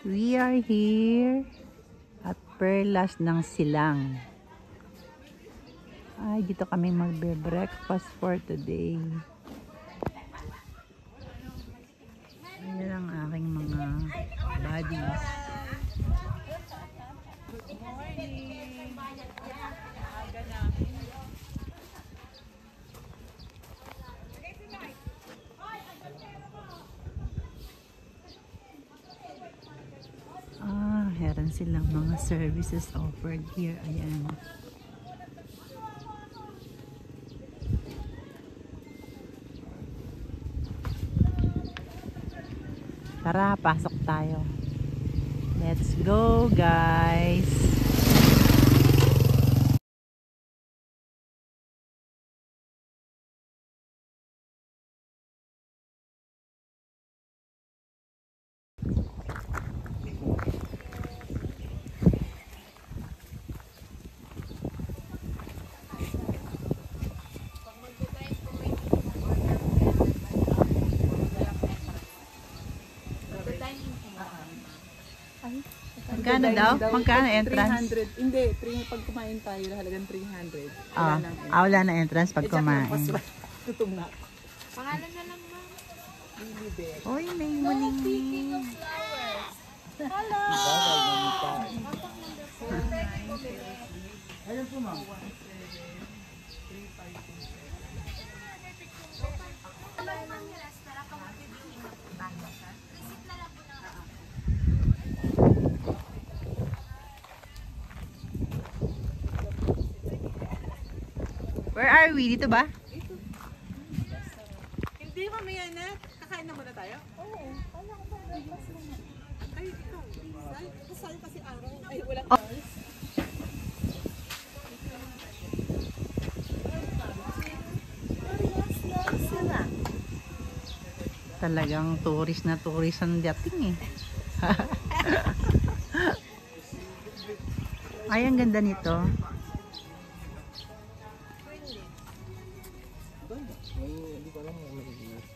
We are here at Perlas ng Silang. Ay, dito kami magbe-breakfast for today. Ayan ang aking mga buddies. Good morning! Aga namin. Meron silang mga services offered here. Ayan. Tara, pasok tayo. Let's go, guys! Magkano daw? Magkano entrance? 300. Hindi, pag kumain tayo, halagang 300. Wala na entrance pag kumain. Tutung na. Pangalan na lang, ma'am. Lilibet. Oy, may muning. Speaking of flowers. Hello! Ayun po, ma'am. Where are we? Dito ba? Hindi, mamaya na. Kakain na muna tayo? Oo. Ay, ikaw. Kasal kasi araw. Ay, walang cars. Talagang tourist na tourist ang dating eh. Ay, ang ganda nito.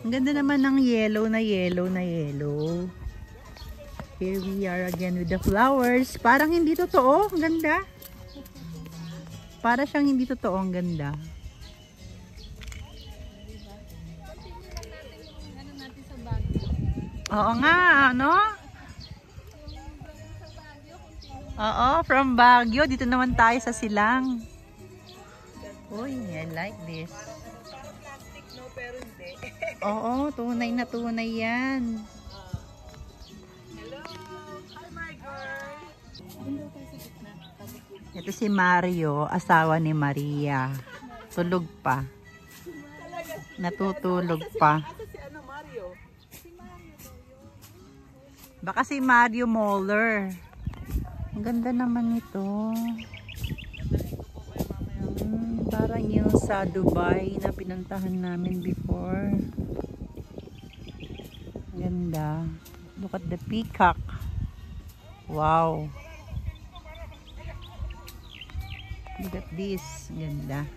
Ang ganda naman ng yellow na yellow na yellow. Here we are again with the flowers. Parang hindi totoo. Ang ganda. Para siyang hindi totoo. Ang ganda. Oo nga, ano? Oo, from Baguio. Dito naman tayo sa Silang. Uy, I like this. Plastic, no? Pero hindi. Oo, tunay na tunay yan. Hello! Hi, my girl! Ito si Mario, asawa ni Maria. Tulog pa. Natutulog pa. Asa si ano, Mario? Baka si Mario Moller. Ang ganda naman ito. Parang yung sa Dubai na pinuntahan namin before. Ganda. Look at the peacock. Wow. Look at this. Ganda.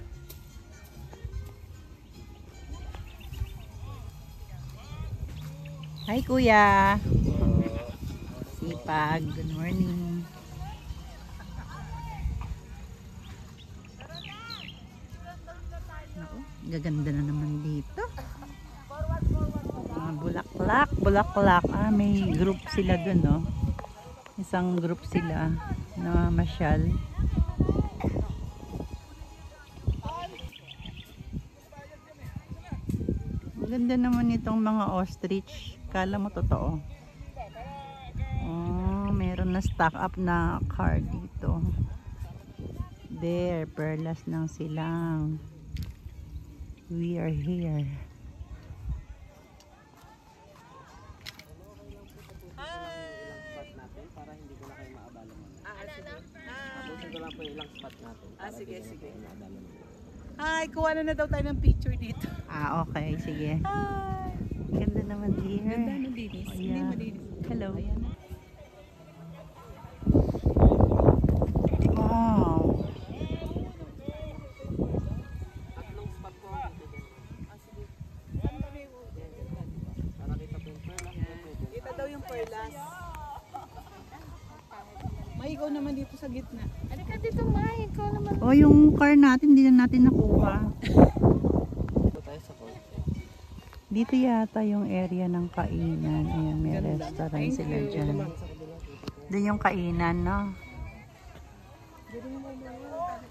Hi, kuya. Sipag. Good morning. Gaganda na naman dito. Mga bulaklak, bulaklak. May group sila dun, no? Isang group sila na masyal. Ganda naman itong mga ostrich. Kala mo totoo. Oh, meron na stock up na car dito. There, Perlas ng Silang. We are here. Para hindi ko na kayo maabala muna. Abusin ko lang po yung ilang spot natin. Sige, sige. Hi, kuha na daw tayo ng picture dito. Okay, sige. Hi! Ganda naman here. Ganda, malinis. Oh, Hindi yeah. malinis. Hello. Ayan na. Wow. Tatlong spot po. Sige. Para kita po yung perlas. Kita daw yung perlas. ikaw naman dito sa gitna. Halika dito, Mai. Ikaw naman. O, yung car natin, hindi na natin nakuha. Dito tayo sa kotse. Dito yata yung area ng kainan. Ayan, may restaurant sila dyan. Sa kabila dito. Doon yung kainan, no?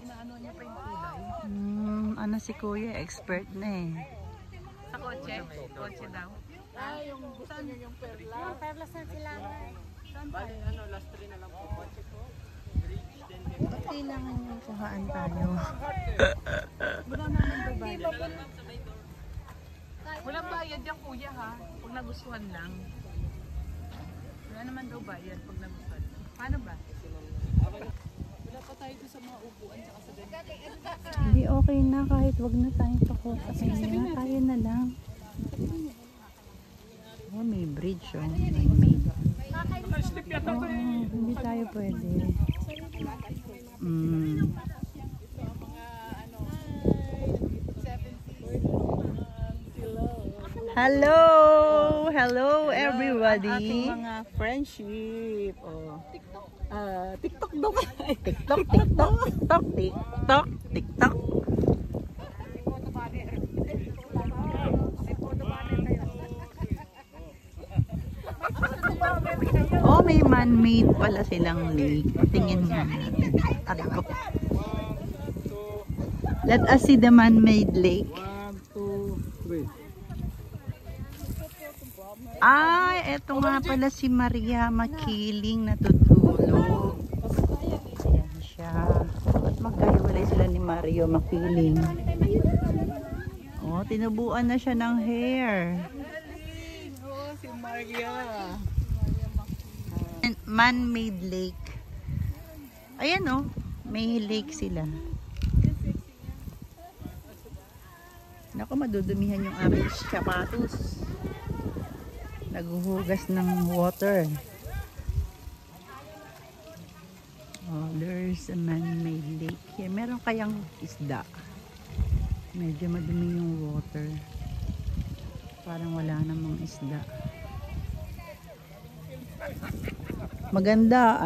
Inaano niya pa yung kulay. Ano si Kuya, expert na eh. Sa kotse? Kotse daw. Yung gusto niyo yung perla. Yung perlas na sila. Bali, last 3 na lang po. Kotse ko. Ba't kailangan yung kuhaan tayo? Wala naman daw bayad. Walang bayad yan kuya ha. Pag nagustuhan lang. Wala naman daw bayad pag nagustuhan. Paano ba? Wala pa tayo doon sa mga upuan tsaka sa ganyan. Hindi, okay na kahit wag na tayong pakuha. Tayo na lang. Oh, may bridge, oh. May maid. Oo, hindi tayo pwede. Hello! Hello everybody! Ating mga friendship. Oh. TikTok daw. TikTok, TikTok, TikTok, TikTok, TikTok. Oh, may man-made pala silang lake. Tingin nga natin. Aray ko. Let us see the man-made lake. 1, 2, 3. Ay, eto nga pala si Maria Makiling natutulog. Ayan siya. At magkahiwalay sila ni Mario Makiling. Oh, tinubuan na siya ng hair. Oh, si Maria. Man-made lake. Ayan oh, may lake sila. Naku, madudumihan yung aming sapatos. Naghuhugas ng water. Oh, there's a man-made lake here. Meron kayang isda. Medyo madumi yung water. Parang wala namang isda. Maganda,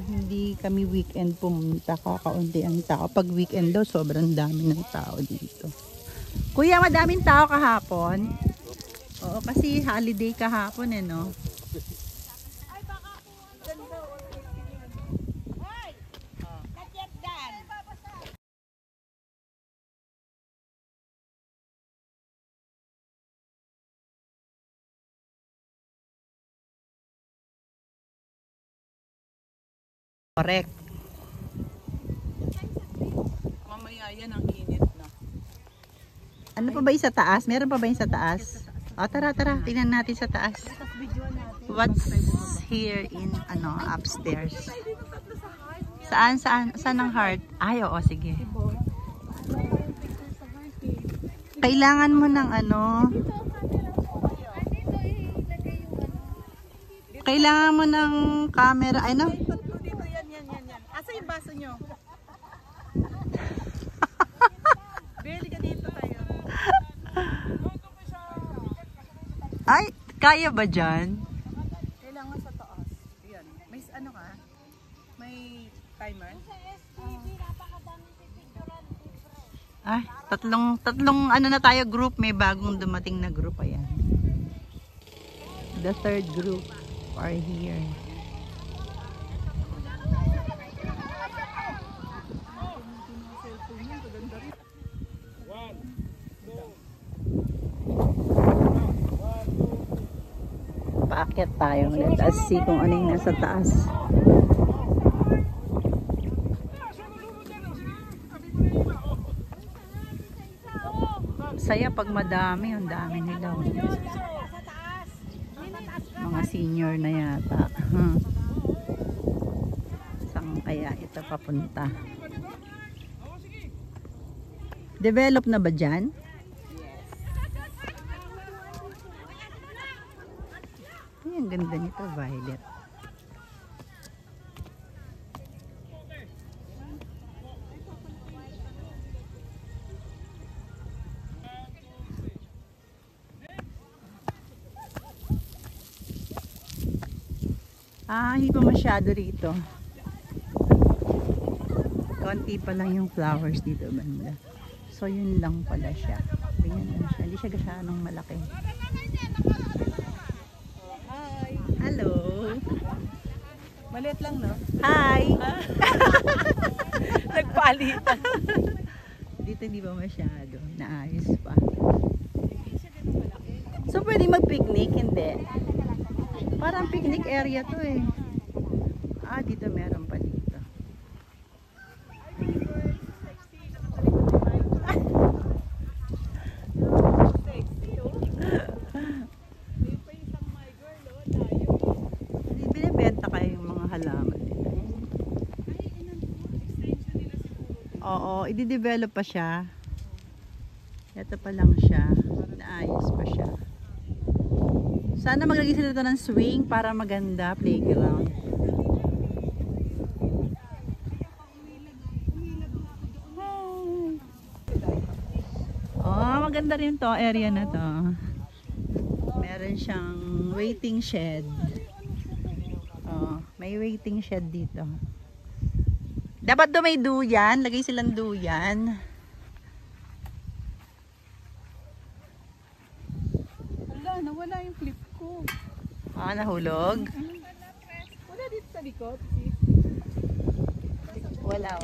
hindi kami weekend pumunta, kakaunti ang tao. Pag weekend daw, sobrang dami ng tao dito. Kuya, madaming tao kahapon? Oo, kasi holiday kahapon eh, no? Correct. Mamaya yan ang init na. Ano pa ba yung sa taas? Meron pa ba yung sa taas? O, tara, tara. Tingnan natin sa taas. What's here in, upstairs? Saan ang heart? Ay, oo, sige. Kailangan mo ng kailangan mo ng camera. Ay, no? Tatlo dito, yan. Asa yung baso nyo? Beli ka dito tayo. Ay, kaya ba dyan? Kailangan sa taas. Yan. May ano ka? May timer? Ay, tatlong na tayo group. May bagong dumating na group. Ayan. The third group are here. Paakyat tayo. Let us see kung ano yung nasa taas. Saya pag madami. Ang dami nila. Mga senior na yata. Saan kaya ito papunta? Develop na ba dyan? Ay, ang ganda nito, violet. Hindi pa masyado rito. Konti pa lang yung flowers dito banda. So yun lang pala siya. Ganyan lang siya. Hindi siya gasyadong malaki. Hi! Hello! Maliit lang, no? Hi! Nagpalitan. Dito hindi pa masyado. Naayos pa. So pwede mag-picnic? Hindi. Parang picnic area to eh. Dito meron pa dito. Binibenta kayo yung mga halaman nila. Oo, i-develop pa siya. Ito pa lang siya. Naayos pa siya. Sana maglagay sila dito ng swing para maganda playground. Maganda rin to area na to. Meron siyang waiting shed. May waiting shed dito. Dapat do may duyan. Lagay silang duyan. Wala, nawala yung clip ko. Nahulog? Wala dito sa likod. Wala.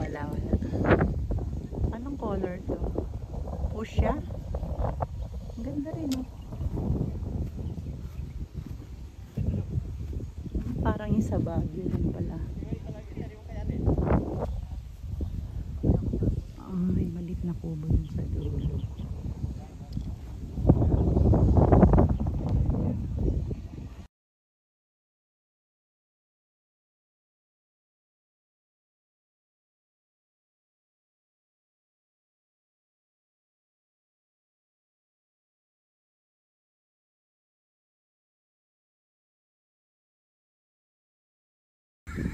Anong color to? Fuchsia? Ang ganda rin, no? Parang yung sa Baguio rin pala. May malit na kubo dun sa dulo.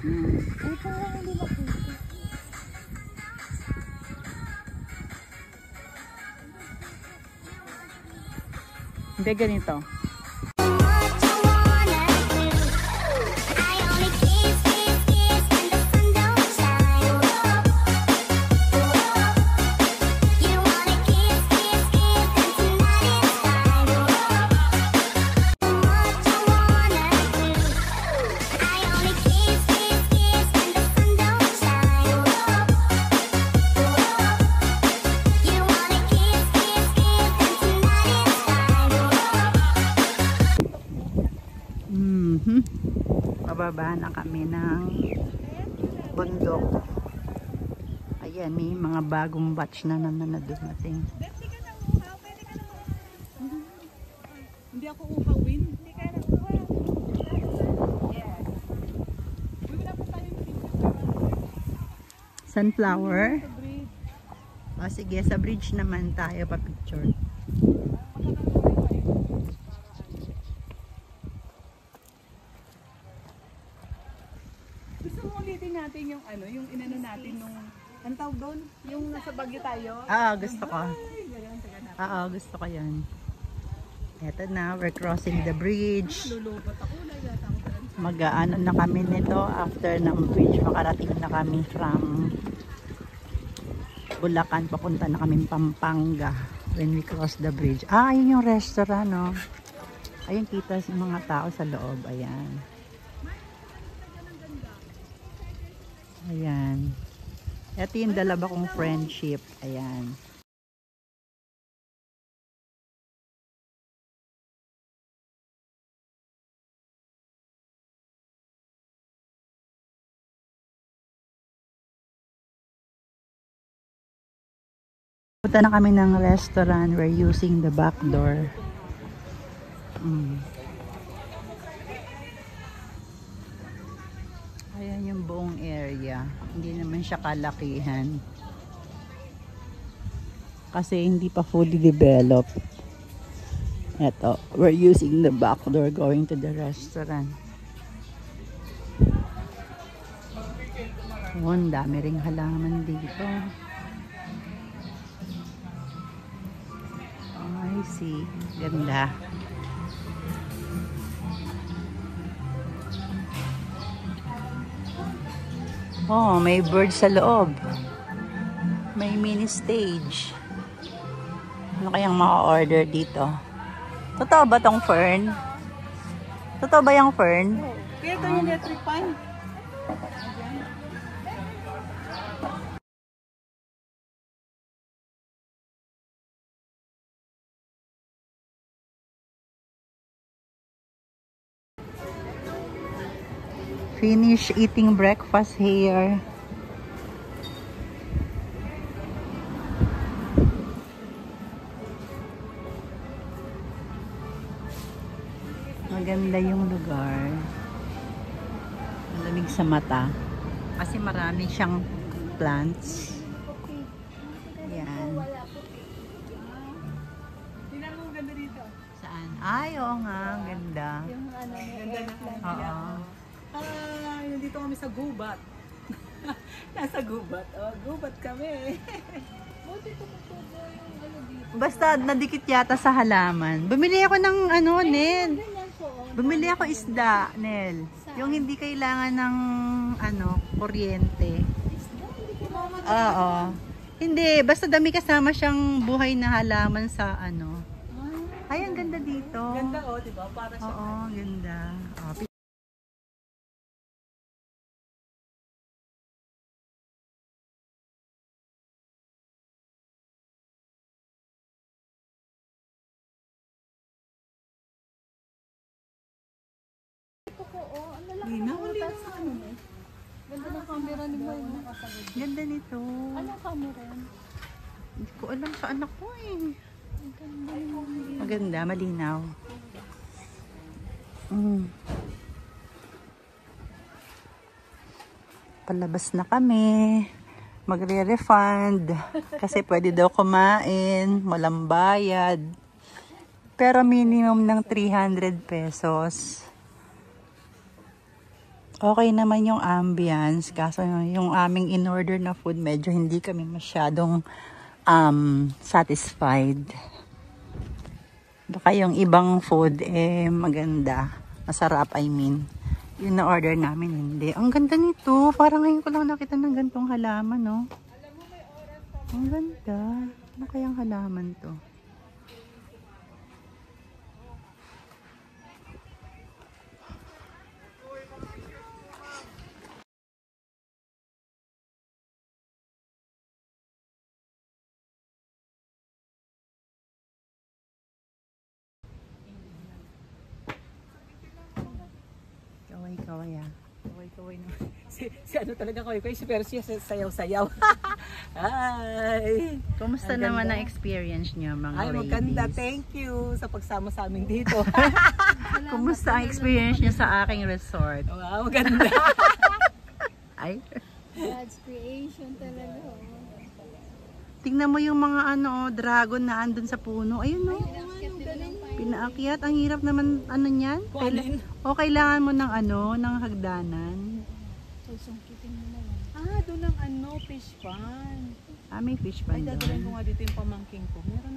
Ay, parang hindi makita. Hindi ganito. Pababa na kami ng bundok. Ayan, may mga bagong batch na naman na dumating. Hindi ako uhawin. Hindi ka nang uhawin. Yes. Wala pa tayong picture. Sunflower. Sa bridge. Sige, sa bridge naman tayo pa-picture. Gusto mo ulitin natin yung ano, yung inano natin nung, ano tawag doon? Yung nasa Baguio tayo? Gusto ko. Ay, ganyan, taga natin. Gusto ko yan. Eto na, we're crossing the bridge. Lulubot ako, yata ako talaga. Mag-ano na kami nito after ng bridge. Makarating na kami from Bulacan. Papunta na kami Pampanga when we cross the bridge. Ayun yung restaurant, no? Ayun, kita si mga tao sa loob. Ayan. Ayan. Ito yung dalawa kong friendship. Ayan. Punta na kami ng restaurant. We're using the back door. Ayan yung buong area. Hindi naman siya kalakihan. Kasi hindi pa fully developed. Eto, we're using the back door going to the restaurant. Ang dami ring halaman dito. I see. Ganda. Oh, may bird sa loob. May mini stage. Ano kayang maka-order dito? Totoo ba tong fern? Totoo ba yung fern? Kaya ito yung electric fan. Finish eating breakfast here. Maganda yung lugar. Malamig sa mata. Kasi marami siyang plants. Yan. Tingnan mo, ganda dito. Saan? Ay, oo nga. Ang ganda. Yung ano, Ganda na. Oo. Ay, nandito kami sa gubat. Nasa gubat. Oh, gubat kami. buti tumutubo yung ano dito. Basta nadikit yata sa halaman. Bumili ako ng ano, Nel. Ganyan po. Bumili ako isda, Nel. Yung hindi kailangan ng ano, kuryente. Oo. Hindi, basta dami kasama siyang buhay na halaman sa ano. Ay, ang ganda dito. Ganda oh, di ba? Para siya. Oo, ganda. Oh, Ito po, oh. Ang lalaki Linaw, ng linaw. butas. Ganda ng camera ni Boy. ganda nito. Anong camera yan? Hindi ko alam sa anak ko eh. Ang ganda ng Maganda, malinaw. Mm. Palabas na kami. Magre-refund. Kasi pwede daw kumain. Walang bayad. Pero minimum ng 300 pesos. Okay naman yung ambience. Kaso yung aming in-order na food, medyo hindi kami masyadong satisfied. Baka yung ibang food maganda. Masarap, I mean. Yung na-order namin, hindi. Ang ganda nito. Parang ngayon ko lang nakita ng gantong halaman, no? Ang ganda. Ano kayang halaman to? Kaway-kaway ah. Kaway-kaway na. Si ano talaga kaway-kaway. Pero siya sayaw-sayaw. Ay. Kumusta Ang naman ganda. ang experience niyo, mga Ay, ladies? maganda. Thank you sa pagsama sa amin dito. Kumusta ang experience niyo sa aking resort? Wow, maganda. Ay, God's creation talaga. Oh. tingnan mo yung mga ano, dragon na andun sa puno. Ayun no. Pinakit nila ng pine. Pinaakyat. Ang hirap naman ano niyan. Kualin. O kailangan mo ng ano, ng hagdanan. Susungkitin mo na lang. Ah, doon ang ano, fish pan. Ah, may fish Ay, pan dadalhin ko doon. nga dito yung pamangking ko. Meron